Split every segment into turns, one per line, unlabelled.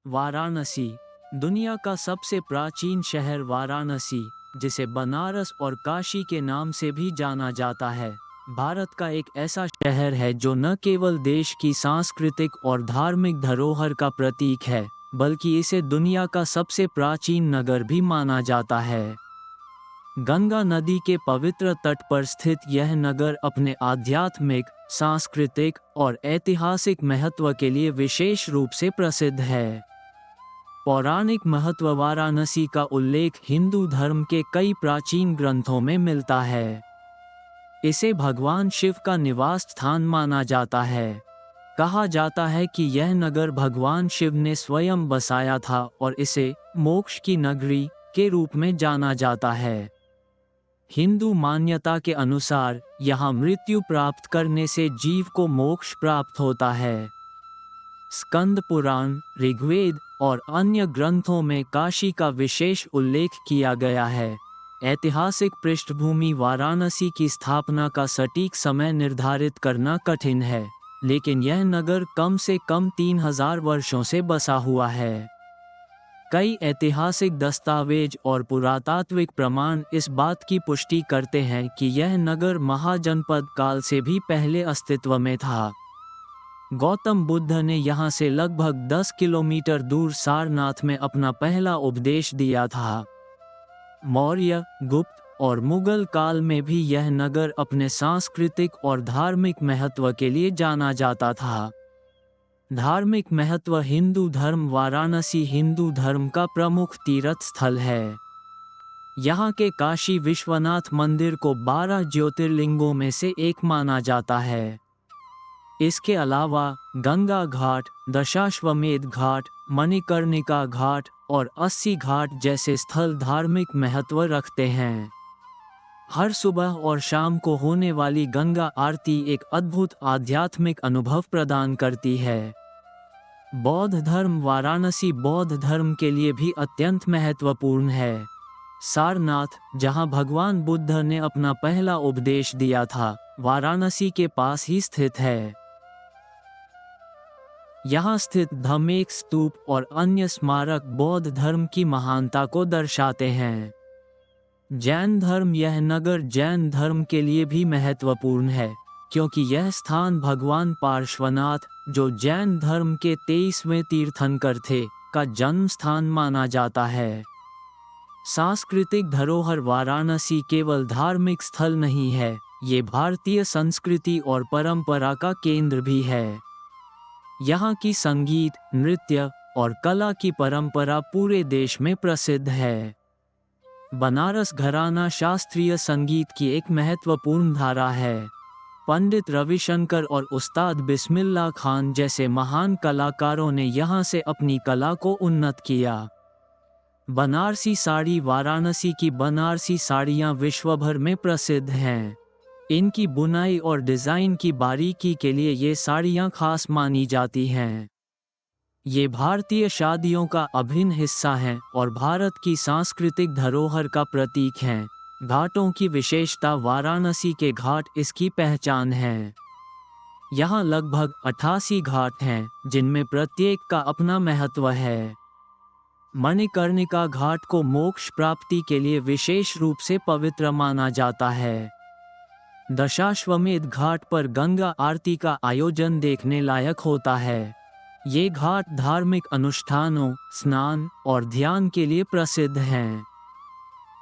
वाराणसी, दुनिया का सबसे प्राचीन शहर वाराणसी, जिसे बनारस और काशी के नाम से भी जाना जाता है, भारत का एक ऐसा शहर है जो न केवल देश की सांस्कृतिक और धार्मिक धरोहर का प्रतीक है, बल्कि इसे दुनिया का सबसे प्राचीन नगर भी माना जाता है। गंगा नदी के पवित्र तट पर स्थित यह नगर अपने आध्यात्मिक, सांस्कृतिक और ऐतिहासिक महत्व के लिए विशेष रूप से प्रसिद्ध है। पौराणिक महत्व वाराणसी का उल्लेख हिंदू धर्म के कई प्राचीन ग्रंथों में मिलता है। इसे भगवान शिव का निवास स्थान माना जाता है। कहा जाता है कि यह नगर भगवान शिव ने स्वयं बसाया था और इसे मोक्ष की नगरी के रूप में जाना जाता है। हिंदू मान्यता के अनुसार यहाँ मृत्यु प्राप्त करने से जीव को मोक्ष प्राप्त होता है। स्कंद पुराण, ऋग्वेद और अन्य ग्रंथों में काशी का विशेष उल्लेख किया गया है। ऐतिहासिक पृष्ठभूमि वाराणसी की स्थापना का सटीक समय निर्धारित करना कठिन है, लेकिन यह नगर कम से कम 3000 वर्षों से बसा हुआ है। कई ऐतिहासिक दस्तावेज और पुरातात्विक प्रमाण इस बात की पुष्टि करते हैं कि यह नगर महाजनपद काल से भी पहले अस्तित्व में था। गौतम बुद्ध ने यहाँ से लगभग 10 किलोमीटर दूर सारनाथ में अपना पहला उपदेश दिया था। मौर्य, गुप्त और मुगल काल में भी यह नगर अपने सांस्कृतिक और धार्मिक महत्व के लिए जाना जाता था। धार्मिक महत्व हिंदू धर्म वाराणसी हिंदू धर्म का प्रमुख तीर्थ स्थल है। यहाँ के काशी विश्वनाथ मंदिर को 12 ज्योतिर्लिंगों में से एक माना जाता है। इसके अलावा गंगा घाट, दशाश्वमेध घाट, मणिकर्णिका घाट और 80 घाट जैसे स्थल धार्मिक महत्व रखते हैं। हर सुबह और शाम को होने वाली गंगा आरती एक अद्भुत आध्यात्मिक अनुभव प्रदान करती है। बौद्ध धर्म वाराणसी बौद्ध धर्म के लिए भी अत्यंत महत्वपूर्ण है। सारनाथ, जहां भगवान बुद्ध ने अपना पहला उपदेश दिया था, वाराणसी के पास ही स्थित है। यहाँ स्थित धम्मेक स्तूप और अन्य स्मारक बौद्ध धर्म की महानता को दर्शाते हैं। जैन धर्म यह नगर जैन धर्म के लिए भी महत्वपूर्ण है, क्योंकि यह स्थान भगवान पार्श्वनाथ, जो जैन धर्म के 23वें तीर्थंकर थे, का जन्म स्थान माना जाता है। सांस्कृतिक धरोहर वाराणसी केवल धार्मिक स्थल नहीं है, ये भारतीय संस्कृति और परंपरा का केंद्र भी है। यहाँ की संगीत, नृत्य और कला की परंपरा पूरे देश में प्रसिद्ध है। बनारस घराना शास्त्रीय संगीत की एक महत्वपूर्ण धारा है। पंडित रविशंकर और उस्ताद बिस्मिल्लाह खान जैसे महान कलाकारों ने यहाँ से अपनी कला को उन्नत किया। बनारसी साड़ी वाराणसी की बनारसी साड़ियाँ विश्वभर में प्रसिद्ध हैं। इनकी बुनाई और डिज़ाइन की बारीकी के लिए ये साड़ियाँ खास मानी जाती हैं। ये भारतीय शादियों का अभिन्न हिस्सा हैं और भारत की सांस्कृतिक धरोहर का प्रतीक हैं। घाटों की विशेषता वाराणसी के घाट इसकी पहचान है। यहाँ लगभग 88 घाट हैं, जिनमें प्रत्येक का अपना महत्व है। मणिकर्णिका घाट को मोक्ष प्राप्ति के लिए विशेष रूप से पवित्र माना जाता है। दशाश्वमेध घाट पर गंगा आरती का आयोजन देखने लायक होता है। ये घाट धार्मिक अनुष्ठानों, स्नान और ध्यान के लिए प्रसिद्ध हैं।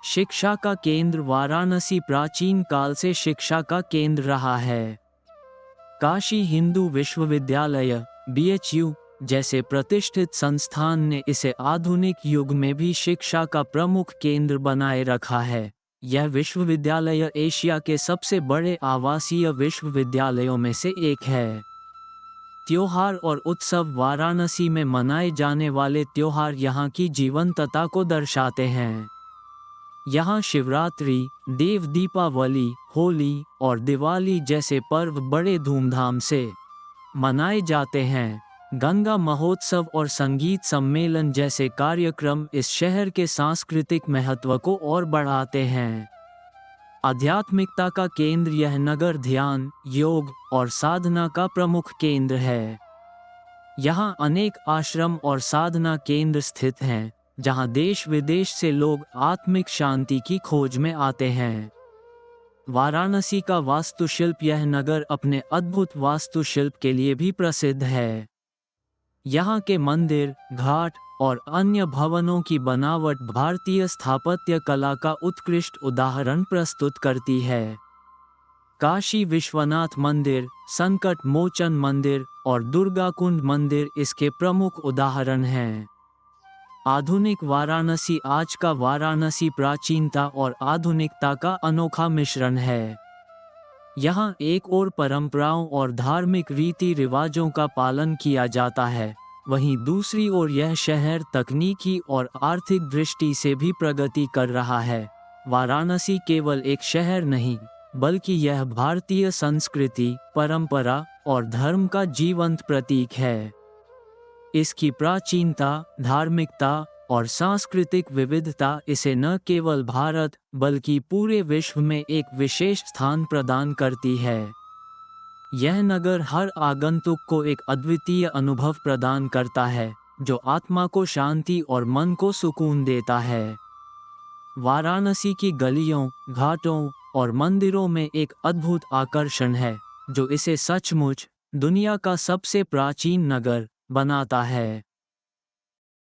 शिक्षा का केंद्र वाराणसी प्राचीन काल से शिक्षा का केंद्र रहा है। काशी हिंदू विश्वविद्यालय (BHU) जैसे प्रतिष्ठित संस्थान ने इसे आधुनिक युग में भी शिक्षा का प्रमुख केंद्र बनाए रखा है। यह विश्वविद्यालय एशिया के सबसे बड़े आवासीय विश्वविद्यालयों में से एक है। त्योहार और उत्सव वाराणसी में मनाए जाने वाले त्योहार यहाँ की जीवंतता को दर्शाते हैं। यहाँ शिवरात्रि, देव दीपावली, होली और दिवाली जैसे पर्व बड़े धूमधाम से मनाए जाते हैं। गंगा महोत्सव और संगीत सम्मेलन जैसे कार्यक्रम इस शहर के सांस्कृतिक महत्व को और बढ़ाते हैं। आध्यात्मिकता का केंद्र यह नगर ध्यान, योग और साधना का प्रमुख केंद्र है। यहाँ अनेक आश्रम और साधना केंद्र स्थित हैं, जहाँ देश विदेश से लोग आत्मिक शांति की खोज में आते हैं। वाराणसी का वास्तुशिल्प। यह नगर अपने अद्भुत वास्तुशिल्प के लिए भी प्रसिद्ध है। यहाँ के मंदिर, घाट और अन्य भवनों की बनावट भारतीय स्थापत्य कला का उत्कृष्ट उदाहरण प्रस्तुत करती है। काशी विश्वनाथ मंदिर, संकट मोचन मंदिर और दुर्गाकुंड मंदिर इसके प्रमुख उदाहरण हैं। आधुनिक वाराणसी। आज का वाराणसी प्राचीनता और आधुनिकता का अनोखा मिश्रण है। यहाँ एक ओर परंपराओं और धार्मिक रीति रिवाजों का पालन किया जाता है, वहीं दूसरी ओर यह शहर तकनीकी और आर्थिक दृष्टि से भी प्रगति कर रहा है। वाराणसी केवल एक शहर नहीं, बल्कि यह भारतीय संस्कृति, परंपरा और धर्म का जीवंत प्रतीक है। इसकी प्राचीनता, धार्मिकता और सांस्कृतिक विविधता इसे न केवल भारत बल्कि पूरे विश्व में एक विशेष स्थान प्रदान करती है। यह नगर हर आगंतुक को एक अद्वितीय अनुभव प्रदान करता है, जो आत्मा को शांति और मन को सुकून देता है। वाराणसी की गलियों, घाटों और मंदिरों में एक अद्भुत आकर्षण है, जो इसे सचमुच दुनिया का सबसे प्राचीन नगर बनाता है।